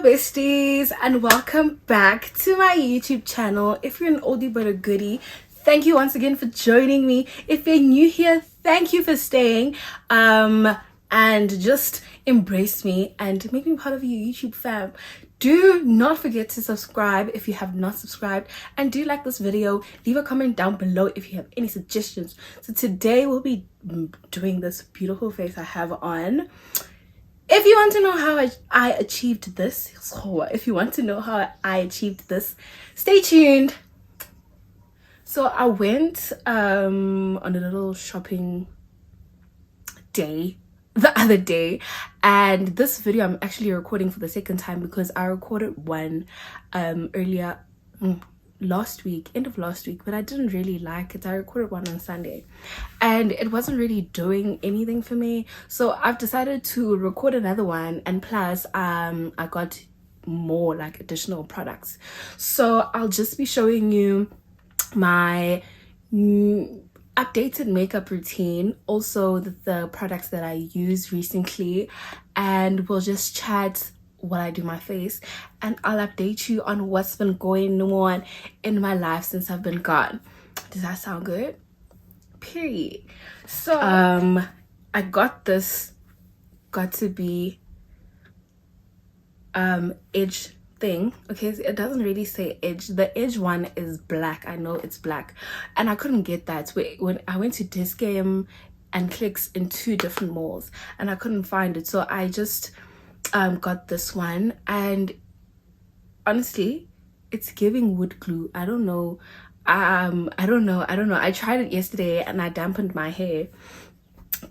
Hello besties, and welcome back to my YouTube channel. If you're an oldie but a goodie, thank you once again for joining me. If you're new here, thank you for staying and just embrace me and make me part of your YouTube fam. Do not forget to subscribe if you have not subscribed, and do like this video. Leave a comment down below if you have any suggestions. So today we'll be doing this beautiful face I have on. If you want to know how I achieved this, stay tuned. So I went on a little shopping day the other day, and this video I'm actually recording for the second time because I recorded one earlier last week, end of last week, but I didn't really like it. I recorded one on Sunday and it wasn't really doing anything for me, so I've decided to record another one, and plus I got more like additional products. So I'll just be showing you my updated makeup routine, also the products that I used recently, and we'll just chat what I do my face, and I'll update you on what's been going on in my life since I've been gone. Does that sound good? Period. So I got this got to be edge thing. Okay, it doesn't really say edge. The edge one is black. I know it's black, and I couldn't get that when I went to Disc Game and Clicks in 2 different malls, and I couldn't find it, so I just got this one, and honestly it's giving wood glue. I don't know. I tried it yesterday and I dampened my hair,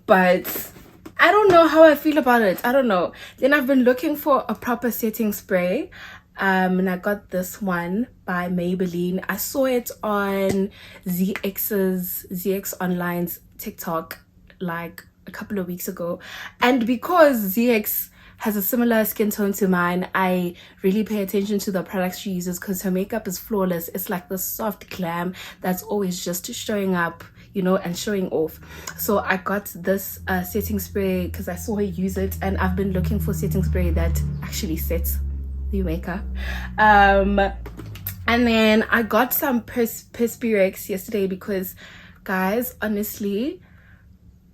but I don't know how I feel about it. I don't know. Then I've been looking for a proper setting spray, and I got this one by Maybelline. I saw it on ZX Online's TikTok like a couple of weeks ago, and because ZX has a similar skin tone to mine, I really pay attention to the products she uses because her makeup is flawless. It's like the soft glam that's always just showing up, you know, and showing off. So I got this setting spray because I saw her use it, and I've been looking for setting spray that actually sets the makeup. And then I got some Perspirex yesterday because, guys, honestly,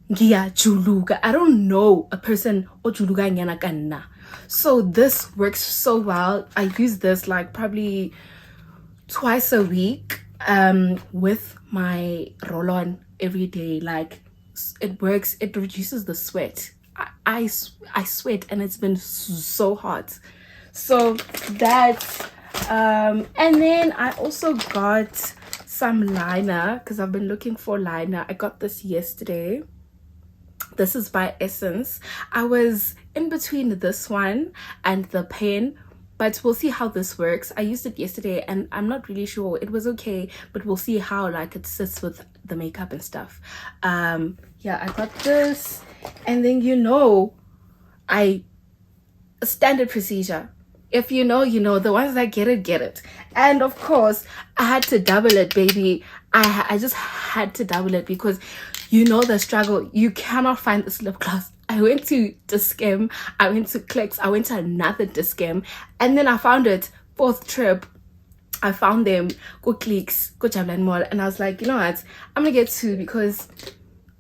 I don't know a person ojuluga nyana kanna. So this works so well. I use this like probably twice a week with my roll-on every day. Like, it works. It reduces the sweat. I sweat and it's been so hot. So that and then I also got some liner because I've been looking for liner. I got this yesterday. This is by Essence. I was in between this one and the pen, but we'll see how this works. I used it yesterday and I'm not really sure. It was okay, but we'll see how like it sits with the makeup and stuff. Yeah, I got this, and then standard procedure. If you know, you know. The ones that get it. And of course I had to double it, baby. I just had to double it because you know the struggle. You cannot find this lip gloss. I went to Disc Game, I went to Clicks, I went to another Disc Game, and then I found it. 4th trip I found them. Go Clicks, go Javelin Mall, and I was like, you know what, I'm gonna get 2 because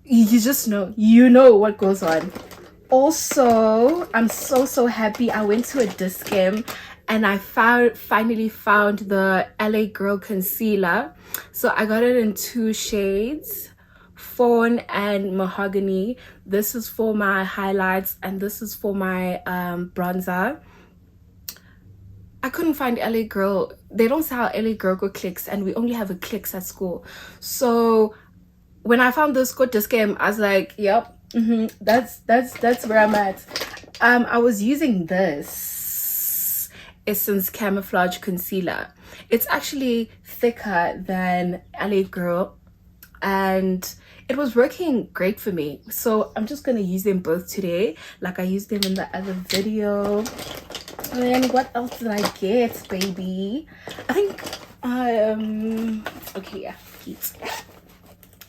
you just know, you know what goes on. Also, I'm so happy I went to a Disc Game and I finally found the LA Girl concealer. So I got it in 2 shades, Fawn and Mahogany. This is for my highlights and this is for my bronzer. I couldn't find LA Girl. They don't sell LA Girl go Clicks, and we only have a Clicks at school. So when I found this good Disc Game, I was like, yep, that's where I'm at. I was using this Essence Camouflage Concealer. It's actually thicker than LA Girl, and it was working great for me. So I'm just gonna use them both today like I used them in the other video. And then what else did I get, baby? I think okay, yeah, heat.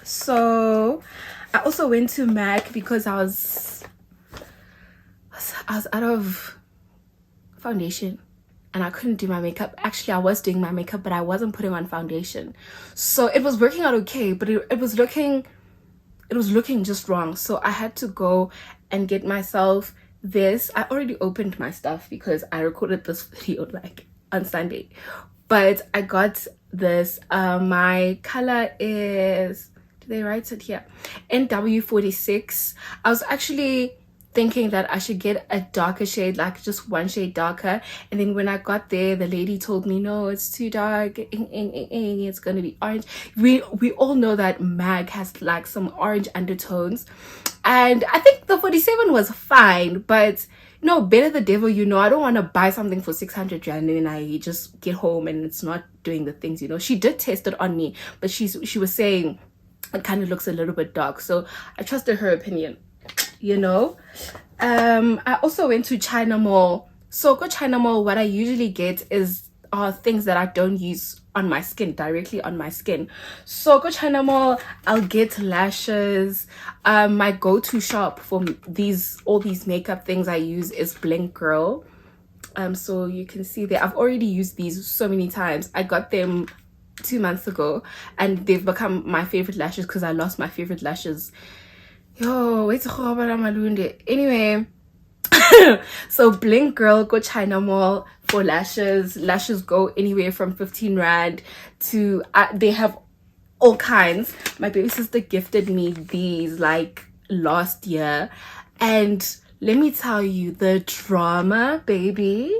So I also went to MAC because I was out of foundation and I couldn't do my makeup. Actually, I was doing my makeup, but I wasn't putting on foundation. So it was working out okay, but it was looking just wrong. So I had to go and get myself this. I already opened my stuff because I recorded this video like on Sunday. But I got this. My color is, do they write it here? NW46. I was actually thinking that I should get a darker shade, like just one shade darker, and then when I got there, the lady told me no, it's too dark, it's gonna be orange. We all know that MAC has like some orange undertones, and I think the 47 was fine, but no, better the devil, you know. I don't want to buy something for 600 rand and I just get home and it's not doing the things, you know. She did test it on me, but she was saying it kind of looks a little bit dark, so I trusted her opinion, you know. I also went to China Mall. So go China Mall, what I usually get are things that I don't use on my skin, directly on my skin. So go China Mall, I'll get lashes. My go-to shop for all these makeup things I use is Blink Girl. So you can see there, I've already used these so many times. I got them 2 months ago and they've become my favorite lashes because I lost my favorite lashes. Yo, it's anyway. So Blink Girl, go China Mall for lashes. Lashes go anywhere from 15 rand to they have all kinds. My baby sister gifted me these like last year, and let me tell you, the drama, baby,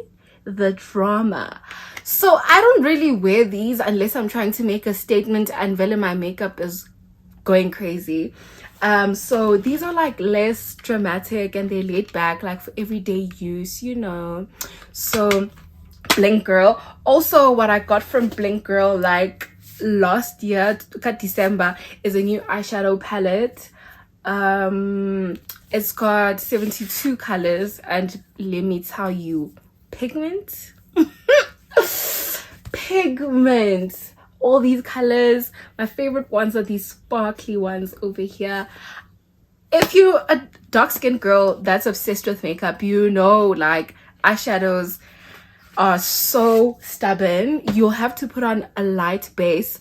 the drama. So I don't really wear these unless I'm trying to make a statement and Vela, my makeup is going crazy. So these are like less dramatic and they're laid back, like for everyday use, you know. So Blink Girl. Also, what I got from Blink Girl like last year, December, is a new eyeshadow palette. It's got 72 colors, and let me tell you, pigment. Pigment. All these colors. My favorite ones are these sparkly ones over here. If you're a dark-skinned girl that's obsessed with makeup, you know, like, eyeshadows are so stubborn. You'll have to put on a light base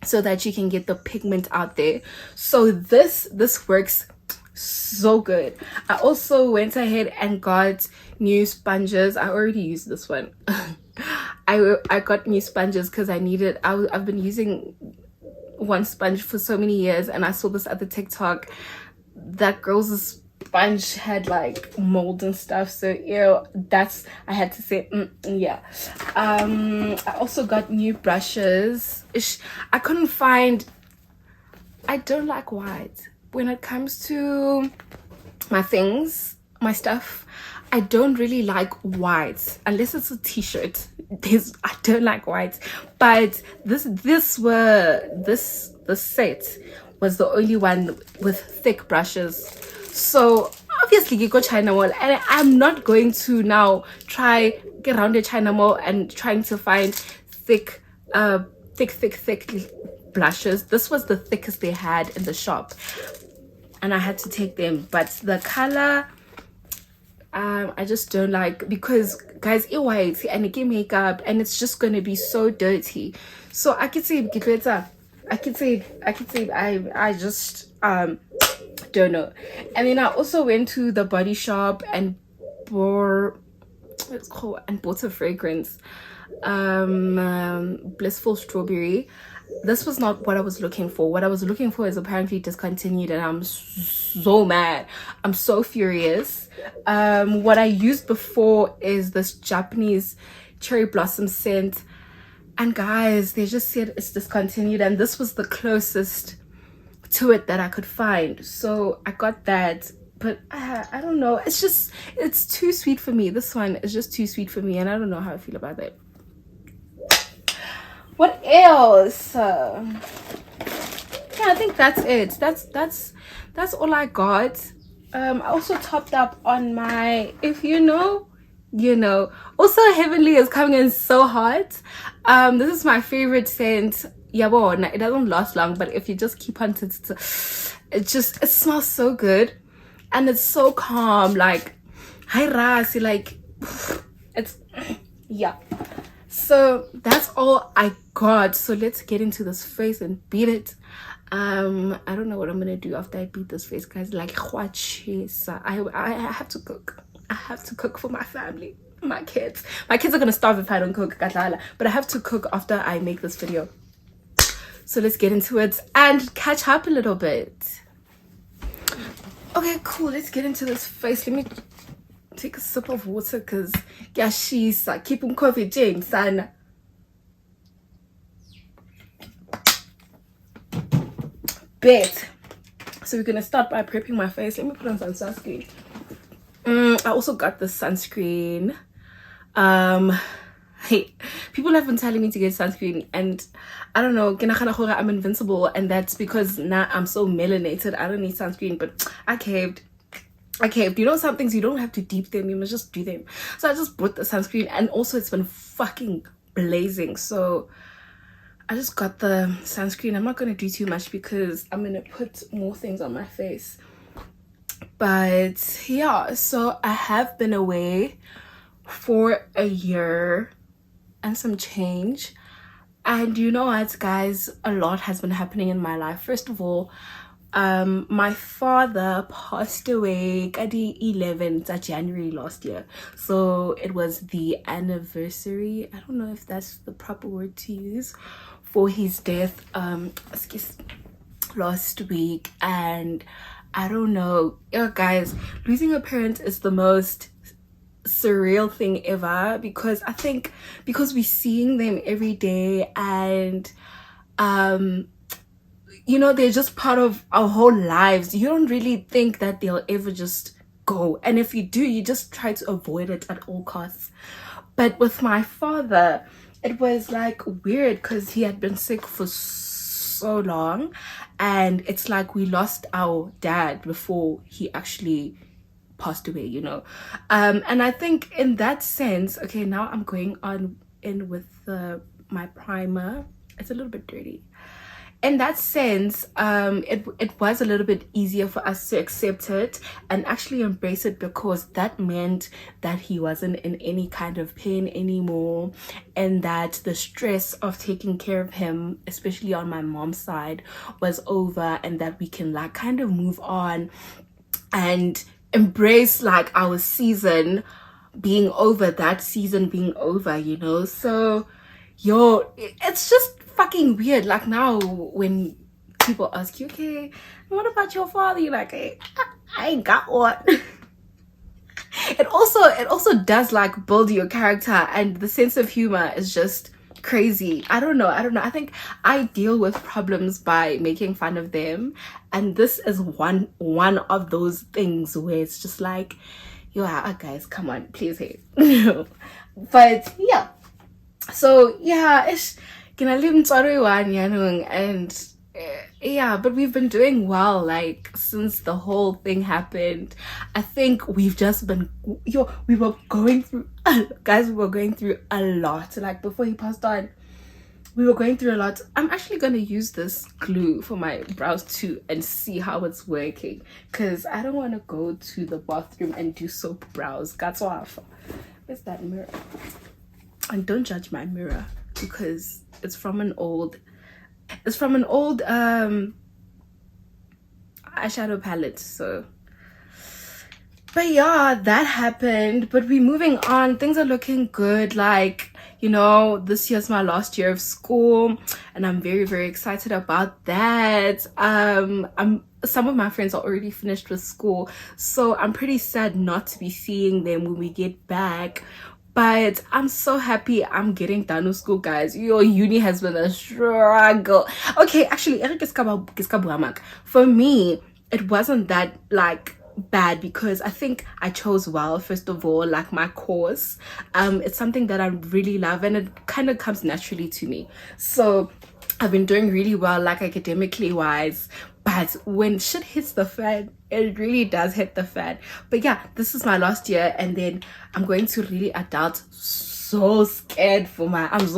so that you can get the pigment out there. So this works so good. I also went ahead and got new sponges. I already used this one. I got new sponges because I needed. I've been using one sponge for so many years, and I saw this at the TikTok. That girl's sponge had like mold and stuff, so I had to say yeah. I also got new brushes. I couldn't find. I don't like white when it comes to my things, my stuff. I don't really like whites unless it's a t-shirt. I don't like whites, but this set was the only one with thick brushes. So obviously you go China Mall, and I'm not going to now try get around the China Mall and trying to find thick blushes. This was the thickest they had in the shop, and I had to take them. But the color, I just don't like, because guys, it white and it get makeup and it's just gonna be so dirty. So I could say I just don't know. And then I also went to the Body Shop and bought a fragrance, Blissful Strawberry. This was not what I was looking for. What I was looking for is apparently discontinued, and I'm so mad. I'm so furious. What I used before is this Japanese cherry blossom scent, and guys, they just said it's discontinued, and this was the closest to it that I could find. So I got that, but I don't know. It's too sweet for me. This one is just too sweet for me, and I don't know how I feel about that. What else? Yeah, I think that's it. That's all I got. I also topped up on my, if you know, you know. Also, Heavenly is coming in so hot. This is my favorite scent. Yeah, well, it doesn't last long, but if you just keep on it smells so good, and it's so calm. Like, hi Rasi, like, Yeah, so that's all I got. So let's get into this face and beat it. I don't know what I'm gonna do after I beat this face, guys. Like, I have to cook. I have to cook for my family, my kids. My kids are gonna starve if I don't cook, Katala. But I have to cook after I make this video. So let's get into it and catch up a little bit. Okay, cool. Let's get into this face. Let me take a sip of water because yeah, she's like keeping coffee, James, and bet. So we're gonna start by prepping my face. Let me put on some sunscreen. I also got this sunscreen. Hey, people have been telling me to get sunscreen, and I don't know, I'm invincible, and that's because now I'm so melanated. I don't need sunscreen, but I caved. You know, some things you don't have to deep them, you must just do them. So I just bought the sunscreen, and also it's been fucking blazing, so I just got the sunscreen. I'm not gonna do too much because I'm gonna put more things on my face. But yeah, so I have been away for a year and some change, and you know what, guys, a lot has been happening in my life. First of all, my father passed away at the 11th of January last year, so it was the anniversary, I don't know if that's the proper word to use, for his death last week. And I don't know, yeah, guys, losing a parent is the most surreal thing ever, because I think because we're seeing them every day, and you know, they're just part of our whole lives. You don't really think that they'll ever just go, and if you do, you just try to avoid it at all costs. But with my father, it was like weird because he had been sick for so long, and it's like we lost our dad before he actually passed away, you know. And I think in that sense, okay, now I'm going on in with my primer. It's a little bit dirty. In that sense, it was a little bit easier for us to accept it and actually embrace it, because that meant that he wasn't in any kind of pain anymore, and that the stress of taking care of him, especially on my mom's side, was over, and that we can like kind of move on and embrace like our season being over, that season being over, you know. So yo, it's just fucking weird. Like now when people ask you, okay, what about your father, you're like, hey, I ain't got one. It also does like build your character, and the sense of humor is just crazy. I don't know, I think I deal with problems by making fun of them, and this is one of those things where it's just like, yo, guys, come on, please, hey. But yeah, so yeah, it's gonna live in Tsaruwan, and yeah, but we've been doing well like since the whole thing happened. I think we've just been, we were going through guys, we were going through a lot. Like before he passed on, we were going through a lot. I'm actually gonna use this glue for my brows too and see how it's working, because I don't want to go to the bathroom and do soap brows. That's off. Where's that mirror? And don't judge my mirror because it's from an old eyeshadow palette. So but yeah, that happened, but we're moving on. Things are looking good. Like, you know, this year's my last year of school, and I'm very, very excited about that. Some of my friends are already finished with school, so I'm pretty sad not to be seeing them when we get back. But I'm so happy I'm getting done with school, guys. Your uni has been a struggle. Okay, actually, for me, it wasn't that like bad, because I think I chose well. First of all, like my course, it's something that I really love, and it kind of comes naturally to me. So I've been doing really well, like academically wise. But when shit hits the fan, it really does hit the fan. But yeah, this is my last year, and then I'm going to really adult. I'm so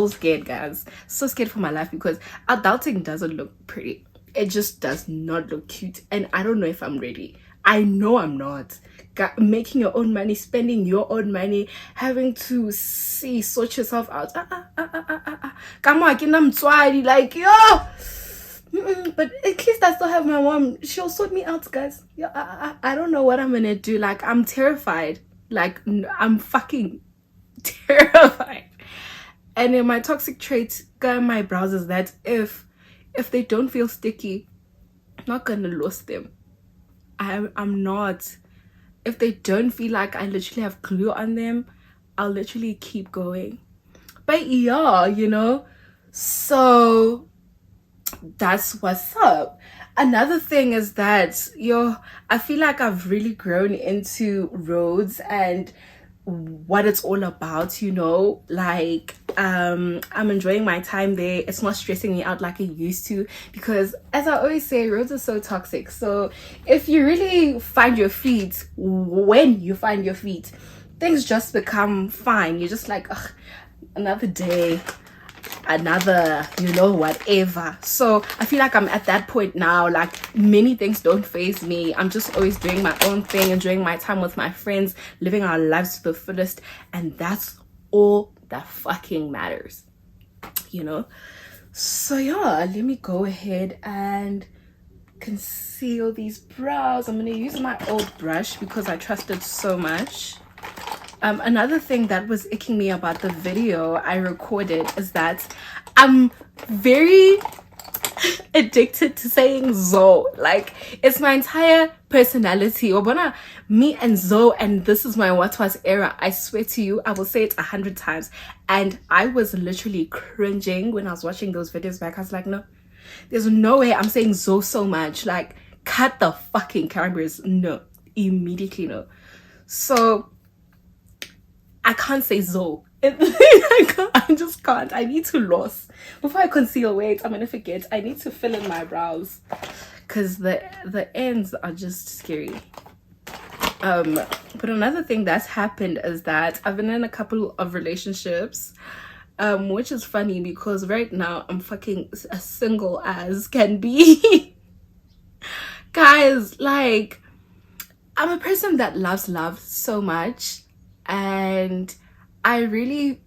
scared, guys. So scared for my life, because adulting doesn't look pretty. It just does not look cute, and I don't know if I'm ready. I know I'm not, making your own money, spending your own money, having to sort yourself out. Come on, like, yo. But at least I still have my mom. She'll sort me out, guys. Yeah, I don't know what I'm gonna do. Like, I'm terrified. Like, I'm fucking terrified. And in my toxic traits, my brows is that if they don't feel sticky, I'm not gonna lose them. I'm not. If they don't feel like I literally have glue on them, I'll literally keep going. But yeah, you know, so that's what's up. Another thing is that I feel like I've really grown into roads and what it's all about, you know. Like I'm enjoying my time there. It's not stressing me out like it used to, because as I always say, roads are so toxic. So if you really find your feet, when you find your feet, things just become fine. You're just like, ugh, another day, another, you know, whatever. So I feel like I'm at that point now. Like, many things don't faze me. I'm just always doing my own thing, enjoying my time with my friends, living our lives to the fullest, and that's all that fucking matters, you know. So yeah, let me go ahead and conceal these brows. I'm gonna use my old brush because I trust it so much. Another thing that was icking me about the video I recorded is that I'm very addicted to saying Zo. Like, it's my entire personality. Obana, me and Zo, and this is my what was era. I swear to you, I will say it 100 times. And I was literally cringing when I was watching those videos back. I was like, no, there's no way I'm saying Zo so much. Like, cut the fucking cameras. No, immediately no. So I can't say Zo. I just can't. I need to lose. Before I conceal, wait, I'm gonna forget. I need to fill in my brows because the ends are just scary. But another thing that's happened is that I've been in a couple of relationships, which is funny because right now I'm fucking as single as can be. Guys, like, I'm a person that loves love so much, and I really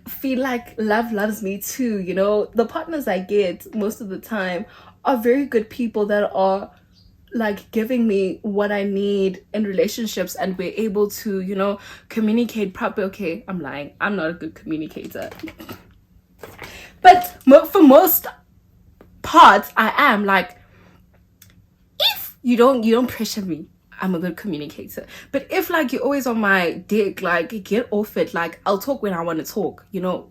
feel like love loves me too, you know. The partners I get most of the time are very good people that are like giving me what I need in relationships, and we're able to, you know, communicate properly. Okay, I'm lying, I'm not a good communicator, but for most parts I am. Like, if you don't pressure me, I'm a good communicator. But if like you're always on my dick, like, get off it. Like, I'll talk when I want to talk, you know.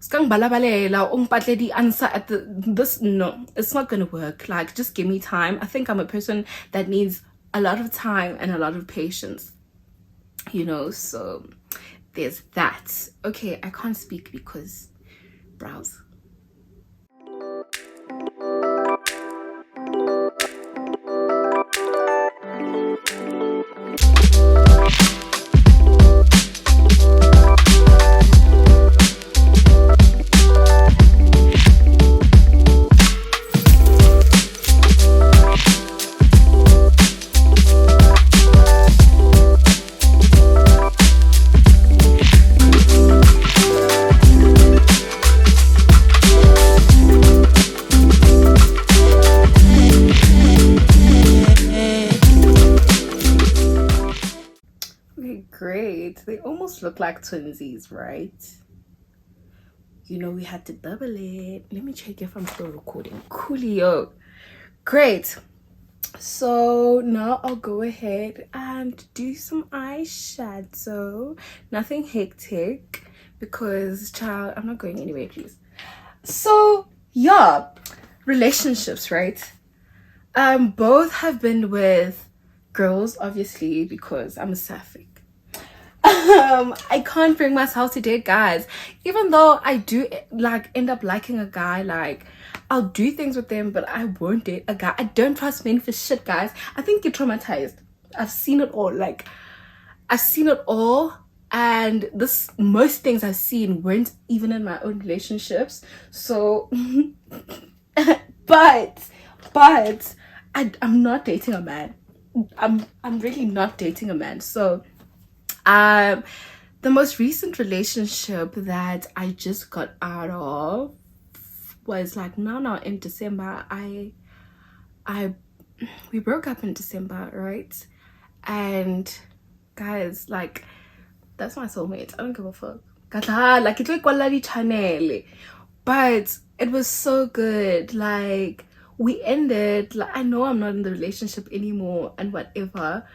Skang balabalela ongpatle di answer at this. No, it's not gonna work. Like, just give me time. I think I'm a person that needs a lot of time and a lot of patience, you know. So there's that. Okay, I can't speak because brows. Great. They almost look like twinsies, right? You know, we had to double it. Let me check if I'm still recording. Coolio. Great. So now I'll go ahead and do some eyeshadow. Nothing hectic because, child, I'm not going anywhere, please. So yeah, relationships, right? Both have been with girls, obviously, because I'm a sapphic. I can't bring myself to date guys, even though I do like end up liking a guy. Like, I'll do things with them, but I won't date a guy. I don't trust men for shit, guys. I think you're traumatized. I've seen it all. Like, I've seen it all, and most things I've seen weren't even in my own relationships. So but I'm not dating a man. I'm really not dating a man. So um the most recent relationship that I just got out of was like no in December. I we broke up in December, right? And guys, like, that's my soulmate. I don't give a fuck. Kata, like, it's like quality channel. But it was so good. Like, we ended, like, I know I'm not in the relationship anymore and whatever,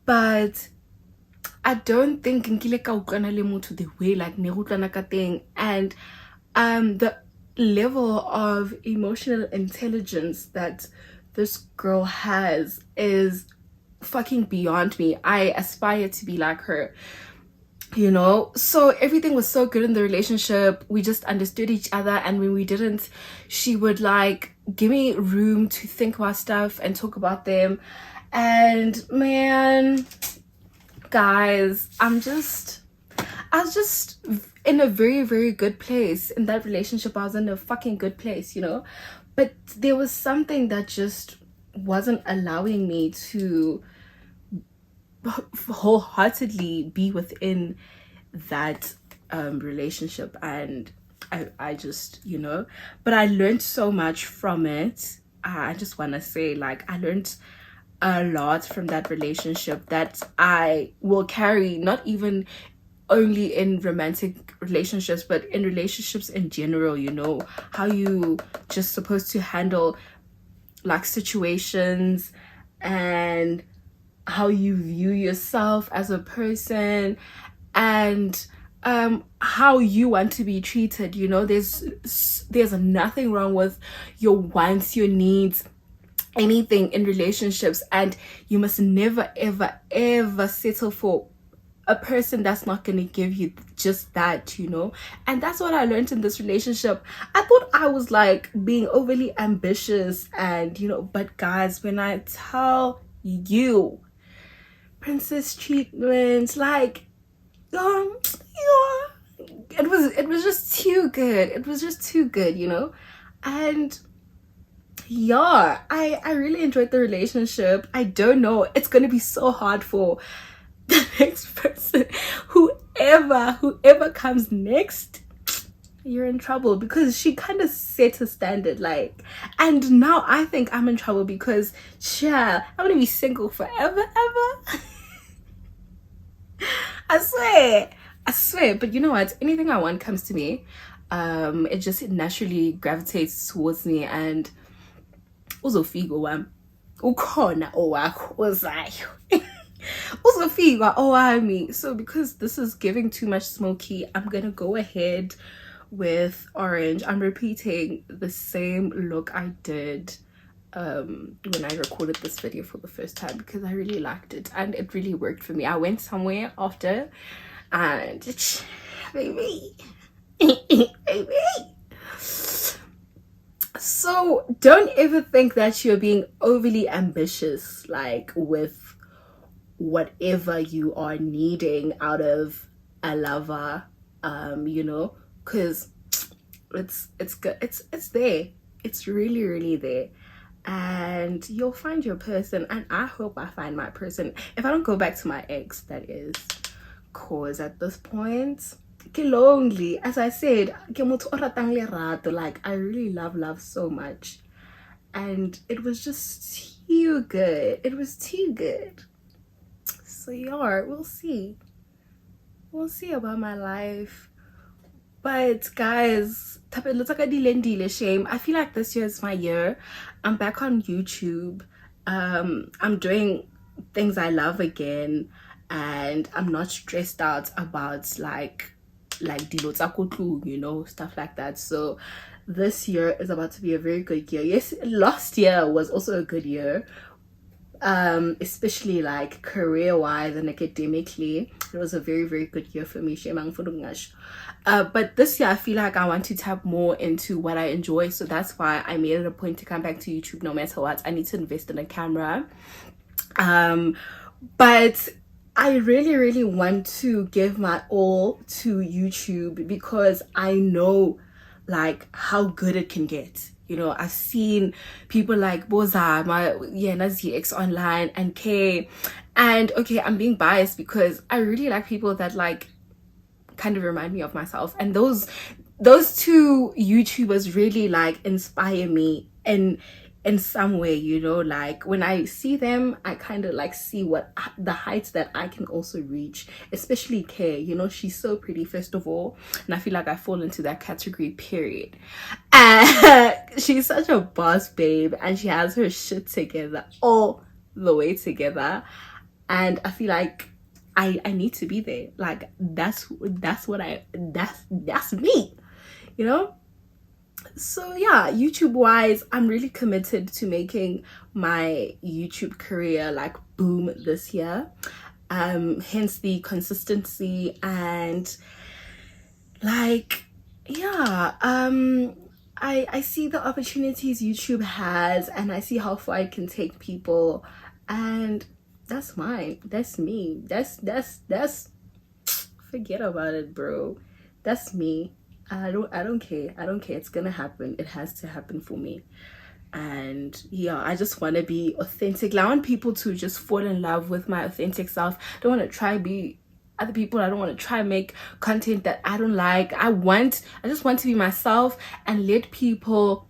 but I don't think nkile ka utlwana le motho the way like ne re utlwana ka teng. And the level of emotional intelligence that this girl has is fucking beyond me. I aspire to be like her, you know. So everything was so good in the relationship. We just understood each other, and when we didn't, she would like give me room to think about stuff and talk about them. And man, guys, I was just in a very, very good place in that relationship. I was in a fucking good place, you know. But there was something that just wasn't allowing me to wholeheartedly be within that relationship. And I just, you know, but I learned so much from it. I just want to say, like, I learned a lot from that relationship that I will carry, not even only in romantic relationships, but in relationships in general, you know, how you just supposed to handle like situations, and how you view yourself as a person, and how you want to be treated. You know, there's nothing wrong with your wants, your needs, anything in relationships, and you must never ever ever settle for a person that's not going to give you just that, you know. And that's what I learned in this relationship. I thought I was like being overly ambitious, and you know, but guys, when I tell you, princess treatment, like, yeah, it was just too good. It was just too good, you know. And yeah, I really enjoyed the relationship. I don't know, it's gonna be so hard for the next person. Whoever comes next, you're in trouble, because she kind of set a standard, like. And now I think I'm in trouble because yeah, I'm gonna be single forever ever. I swear. But you know what, anything I want comes to me. It just naturally gravitates towards me. And uzofika wami ukhona owakho ozayo. Uzofika owami. So because this is giving too much smoky, I'm gonna go ahead with orange. I'm repeating the same look I did when I recorded this video for the first time, because I really liked it and it really worked for me. I went somewhere after and baby baby. So don't ever think that you're being overly ambitious, like with whatever you are needing out of a lover, you know, because it's good, it's there, it's really really there, and you'll find your person. And I hope I find my person if I don't go back to my ex, that is, cause at this point ke lonely. As I said, ke motho o ratang lerato. Like, I really love so much, and it was just too good. It was too good. So yeah, we'll see about my life. But guys, it looks like a dilendile shame. I feel like this year is my year. I'm back on YouTube. I'm doing things I love again, and I'm not stressed out about like dilo tsa ko tlung, you know, stuff like that. So this year is about to be a very good year. Yes, last year was also a good year, especially like career wise and academically. It was a very very good year for me. But this year I feel like I want to tap more into what I enjoy, so that's why I made it a point to come back to YouTube no matter what. I need to invest in a camera, but I really really want to give my all to YouTube, because I know like how good it can get. You know, I've seen people like Boza, Nazi online, and K. And okay, I'm being biased because I really like people that like kind of remind me of myself. And those two YouTubers really like inspire me in some way, you know. Like when I see them, I kind of like see what the heights that I can also reach, especially Kay. You know, she's so pretty, first of all, and I feel like I fall into that category, period. And she's such a boss babe, and she has her shit together, all the way together. And I feel like I need to be there. Like that's me, you know. So yeah, YouTube wise, I'm really committed to making my YouTube career like boom this year. Hence the consistency, and like yeah, I see the opportunities YouTube has, and I see how far it can take people, and that's mine. That's me. That's forget about it, bro. That's me. I don't care. I don't care. It's gonna happen. It has to happen for me. And yeah, I just want to be authentic. Like, I want people to just fall in love with my authentic self. I don't want to try be other people. I don't want to try make content that I don't like. I just want to be myself and let people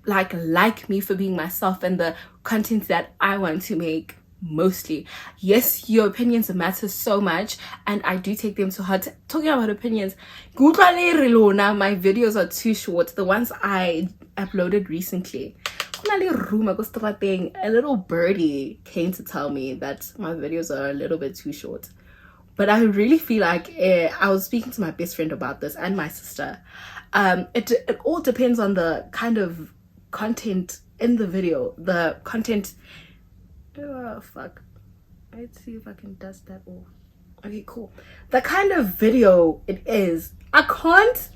like me for being myself and the content that I want to make. Mostly, yes, your opinions matter so much, and I do take them to heart. Talking about opinions, my videos are too short. The ones I uploaded recently, a little birdie came to tell me that my videos are a little bit too short. But I really feel like I was speaking to my best friend about this, and my sister. It all depends on the kind of content in the video, the content. Oh fuck, let's see if I can dust that off. Okay, cool. The kind of video it is, I can't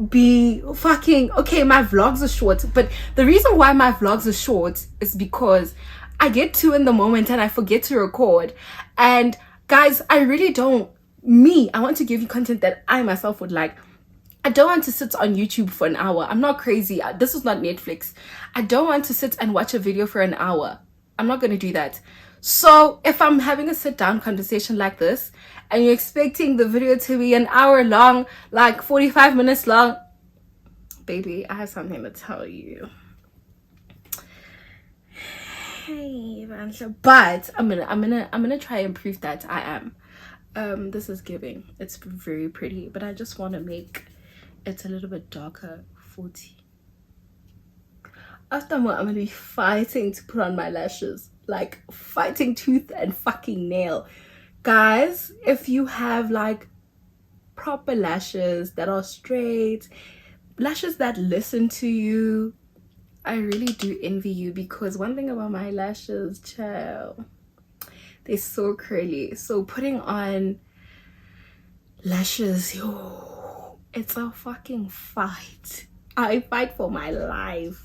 be fucking okay. My vlogs are short, but the reason why my vlogs are short is because I get to in the moment and I forget to record. And guys, I really don't, I want to give you content that I myself would like. I don't want to sit on YouTube for an hour. I'm not crazy. This is not Netflix. I don't want to sit and watch a video for an hour. I'm not going to do that. So if I'm having a sit down conversation like this and you're expecting the video to be an hour long, like 45 minutes long, baby, I have something to tell you. Hey, Vansha. But I'm gonna try and prove that I am. This is giving. It's very pretty, but I just want to make it a little bit darker. 40. After more, I'm gonna be fighting to put on my lashes, like fighting tooth and fucking nail. Guys, if you have like proper lashes that are straight, lashes that listen to you, I really do envy you, because one thing about my lashes, child, they're so curly. So putting on lashes, yo, it's a fucking fight. I fight for my life.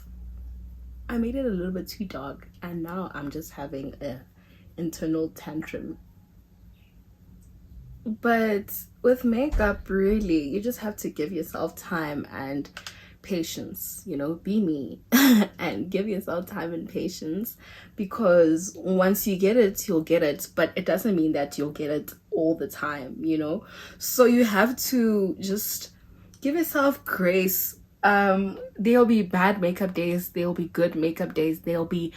I made it a little bit too dark, and now I'm just having a internal tantrum. But with makeup, really, you just have to give yourself time and patience, you know. Be me and give yourself time and patience, because once you get it, you'll get it, but it doesn't mean that you'll get it all the time, you know. So you have to just give yourself grace. There'll be bad makeup days, there'll be good makeup days, there'll be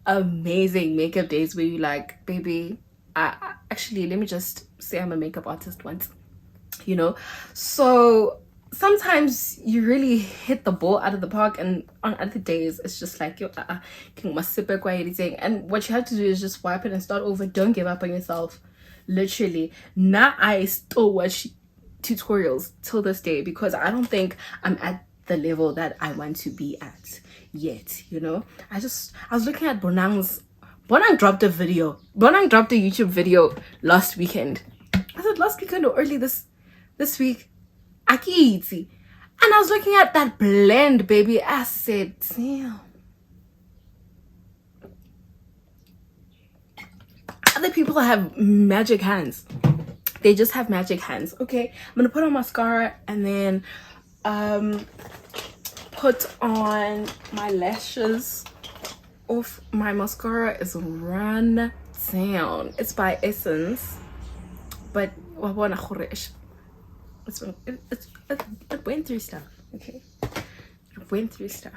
amazing makeup days where you like, baby, actually, let me just say I'm a makeup artist once, you know. So sometimes you really hit the ball out of the park, and on other days it's just like yo, and what you have to do is just wipe it and start over. Don't give up on yourself. Literally, now I still watch tutorials till this day, because I don't think I'm at the level that I want to be at yet, you know. I was looking at Bonang dropped a YouTube video last weekend. I said last weekend or early this week. Akiti. And I was looking at that blend, baby. I said, damn. Other people have magic hands. They just have magic hands. Okay, I'm gonna put on mascara, and then put on my lashes off. My mascara is run down. It's by Essence, but it went through stuff. Okay, it went through stuff.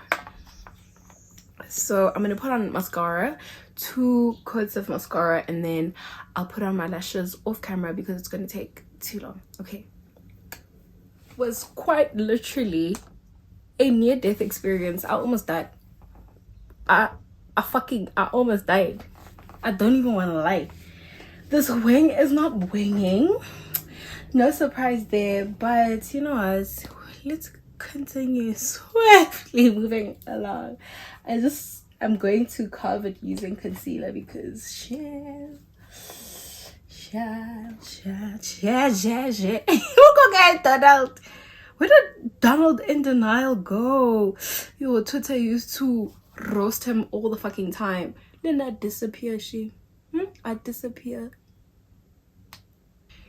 So I'm gonna put on mascara, 2 coats of mascara, and then I'll put on my lashes off camera because it's gonna take too long. Okay, was quite literally a near-death experience. I almost died. I almost died. I don't even want to lie. This wing is not winging. No surprise there, but you know what? Let's continue swiftly moving along. I'm going to carve it using concealer because shit. Who gonna get Donald? Where did Donald in denial go? Yo, Twitter used to roast him all the fucking time. Then I disappear, I disappear.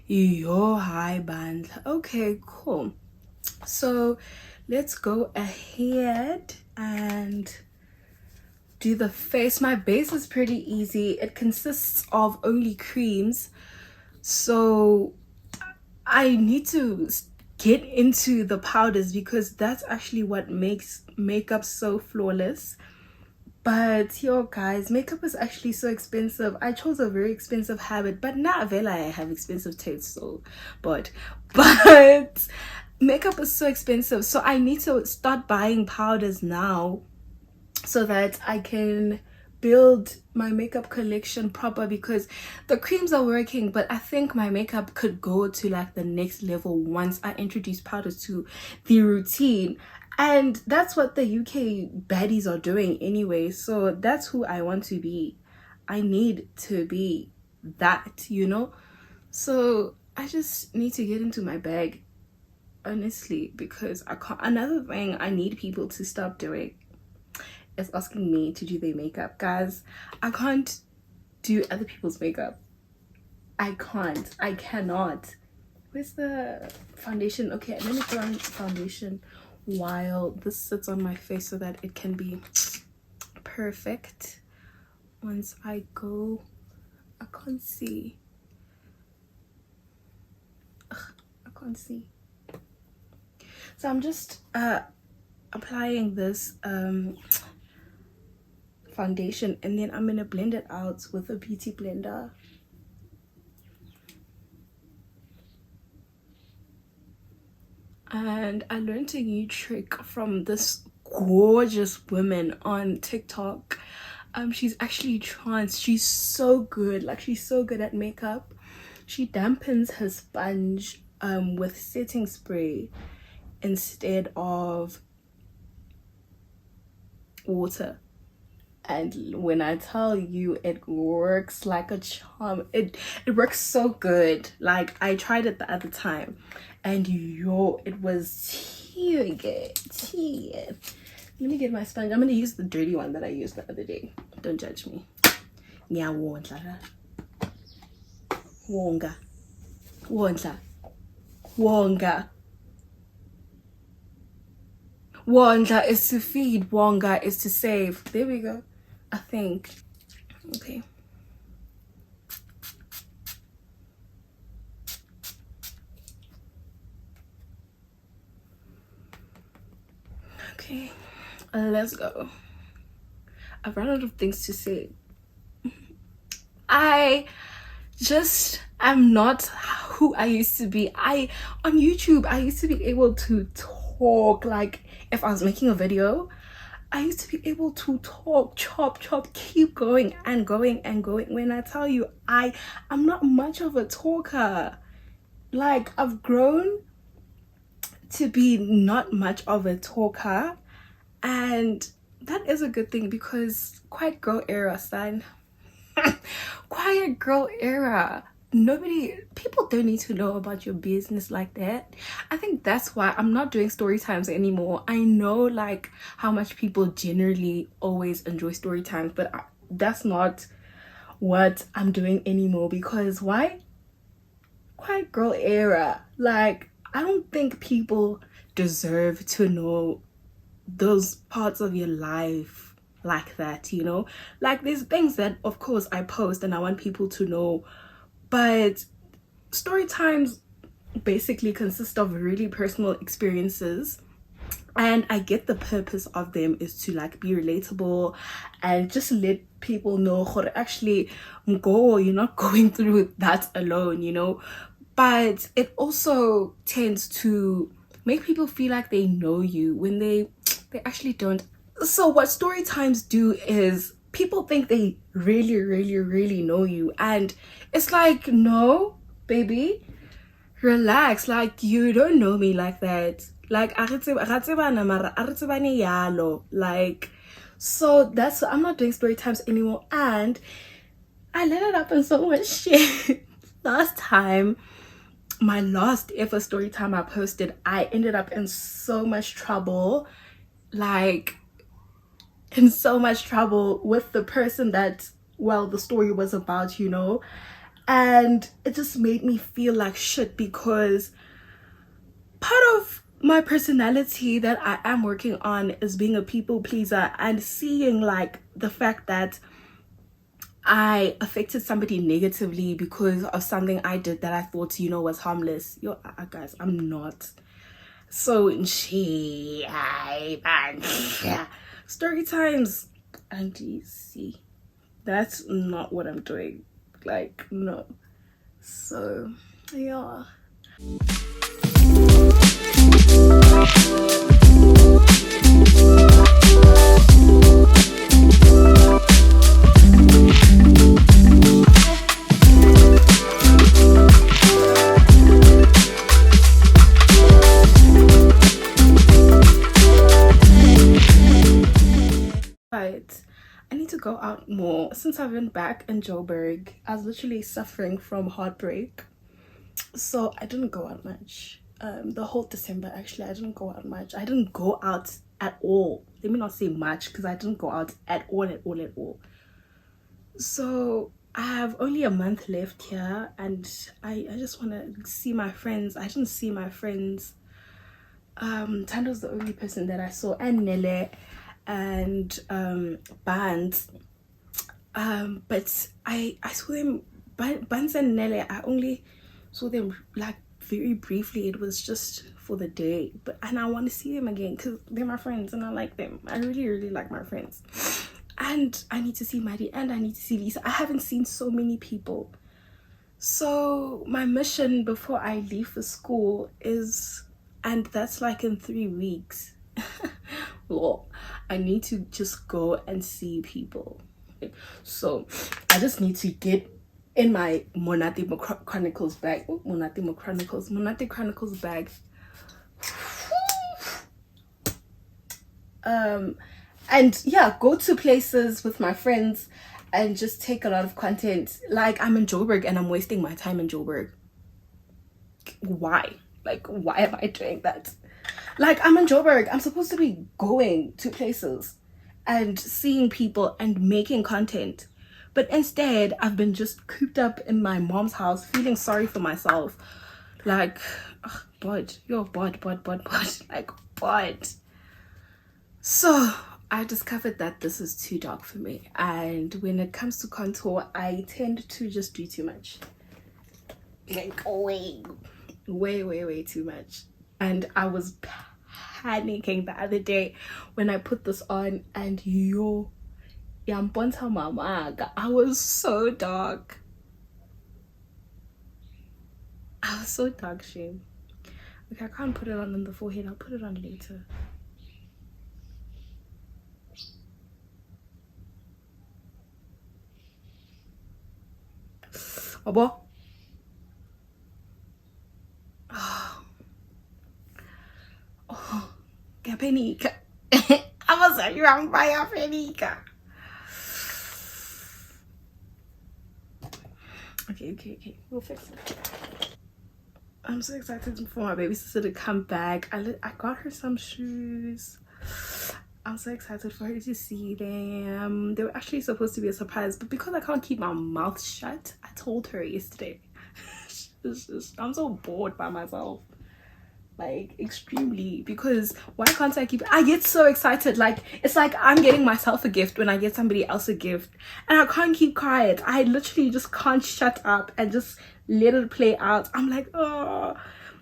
Yo, hi band. Okay, cool. So let's go ahead and do the face. My base is pretty easy. It consists of only creams, so I need to get into the powders because that's actually what makes makeup so flawless. But yo guys, makeup is actually so expensive. I chose a very expensive habit, but not Vela, I have expensive taste, so but makeup is so expensive, so I need to start buying powders now so that I can build my makeup collection proper, because the creams are working, but I think my makeup could go to like the next level once I introduce powders to the routine. And that's what the UK baddies are doing anyway, so that's who I want to be. I need to be that, you know? So I just need to get into my bag, honestly, because I can't. Another thing I need people to stop doing is asking me to do their makeup. Guys, I can't do other people's makeup. I cannot. Where's the foundation? Okay, let me put on foundation while this sits on my face so that it can be perfect. Once I go, I can't see. Ugh, I can't see. So I'm just applying this foundation, and then I'm gonna blend it out with a beauty blender. And I learned a new trick from this gorgeous woman on TikTok. She's actually trans. She's so good. Like, she's so good at makeup. She dampens her sponge with setting spray instead of water. And when I tell you, it works like a charm. It works so good. Like, I tried it the other time, and yo, it was tear. Let me get my sponge. I'm gonna use the dirty one that I used the other day. Don't judge me. Yeah, wonga Wonga is to feed, Wonga is to save. There we go. I think. Okay. Okay, let's go. I've run out of things to say. I'm not who I used to be. On YouTube, I used to be able to talk. Like, if I was making a video, I used to be able to talk, chop, keep going and going and going. When I tell you, I'm not much of a talker. Like, I've grown to be not much of a talker, and that is a good thing, because quiet girl era, son. Quiet girl era. People don't need to know about your business like that. I think that's why I'm not doing story times anymore. I know like how much people generally always enjoy story times, but that's not what I'm doing anymore. Because why? Quiet girl era. Like, I don't think people deserve to know those parts of your life like that, you know? Like, there's things that, of course, I post and I want people to know, but story times basically consist of really personal experiences, and I get the purpose of them is to like be relatable and just let people know actually go, you're not going through that alone, you know. But it also tends to make people feel like they know you when they actually don't. So what story times do is people think they really really really know you, and it's like, no baby, relax. Like, you don't know me like that. Like, like, so that's, I'm not doing story times anymore. And I let it up in so much shit. Last time, my last ever story time I posted, I ended up in so much trouble. Like, in so much trouble with the person that, well, the story was about, you know. And it just made me feel like shit, because part of my personality that I am working on is being a people pleaser, and seeing like the fact that I affected somebody negatively because of something I did that I thought, you know, was harmless. Yo, guys, I'm not. So she, story times, and you see, that's not what I'm doing. Like, no. So yeah. But I need to go out more. Since I've been back in Joburg, I was literally suffering from heartbreak, so I didn't go out much. The whole December, actually, I didn't go out much. I didn't go out at all. Let me not say much, because I didn't go out at all, at all, at all. So I have only a month left here, and I just want to see my friends. I didn't see my friends. Tando's the only person that I saw, and Nele and Bands. But I saw them, Bands and Nele, I only saw them like very briefly. It was just for the day, and I want to see them again because they're my friends and I like them. I really really like my friends, and I need to see Maddie and I need to see Lisa. I haven't seen so many people. So my mission before I leave for school is, and that's like in 3 weeks. Well, I need to just go and see people. So I just need to get in my Monate Chronicles bag. Oh, Monate Chronicles bag. And yeah, go to places with my friends and just take a lot of content. Like, I'm in Joburg and I'm wasting my time in Joburg. Why? Like, why am I doing that? Like, I'm in Joburg. I'm supposed to be going to places and seeing people and making content. But instead, I've been just cooped up in my mom's house, feeling sorry for myself. Like, bud, you're bud. Like, bud. So I discovered that this is too dark for me. And when it comes to contour, I tend to just do too much. Like, way too much. And I was panicking the other day when I put this on, and I was so dark. I was so dark, shame. Okay, I can't put it on the forehead. I'll put it on later. Abo. Oh, Gapenika. I was like, you're on fire, Fenika. Okay. We'll fix it. I'm so excited for my baby sister to come back. I got her some shoes. I'm so excited for her to see them. They were actually supposed to be a surprise, but because I can't keep my mouth shut, I told her yesterday. I'm so bored by myself. like extremely, because why can't I keep, I get so excited, like it's like I'm getting myself a gift when I get somebody else a gift, and I can't keep quiet. I literally just can't shut up and just let it play out. I'm like, oh,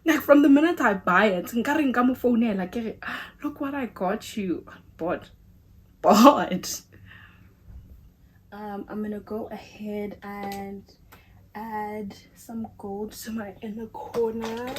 like from the minute I buy it, like, look what I got you. But I'm gonna go ahead and add some gold to my inner corner.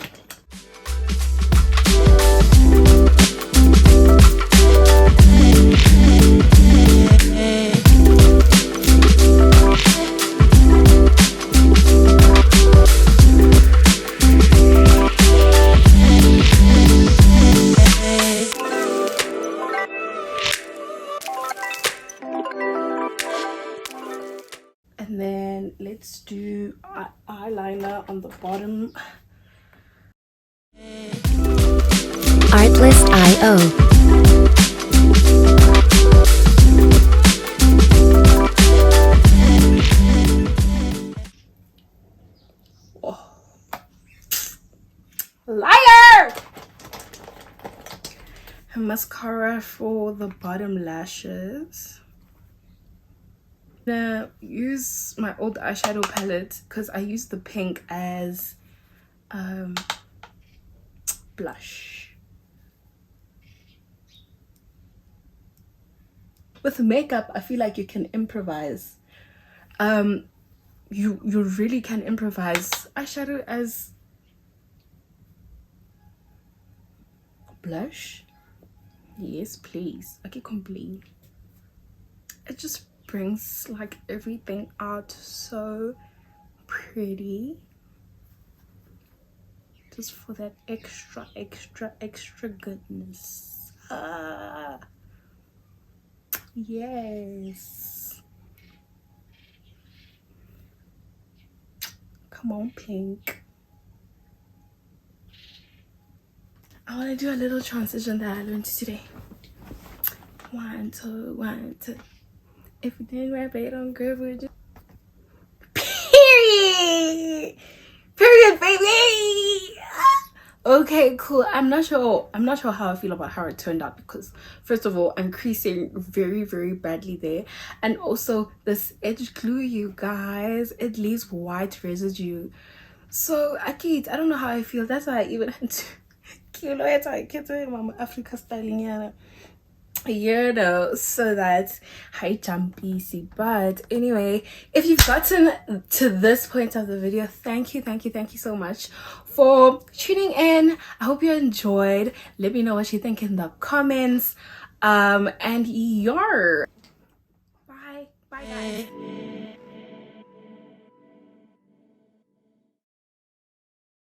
And then let's do eyeliner on the bottom. Artlist.io. Oh. Liar! Mascara for the bottom lashes. I'm gonna use my old eyeshadow palette because I used the pink as blush. With makeup, I feel like you can improvise. You really can improvise eyeshadow as blush. Yes, please. I can complain. It just brings like everything out so pretty. Just for that extra goodness. Yes. Come on, pink. I want to do a little transition that I learned today. 1, 2, 1, 2. If we didn't rap it on good, we're just period, baby. Okay, cool. I'm not sure how I feel about how it turned out, because first of all, I'm creasing very badly there, and also this edge glue, you guys, it leaves white residue. So I don't know how I feel. That's why I even had to kilo it. I get it, Mama Africa styling, so that high jumpy. But anyway, if you've gotten to this point of the video, thank you so much for tuning in. I hope you enjoyed. Let me know what you think in the comments. And bye guys.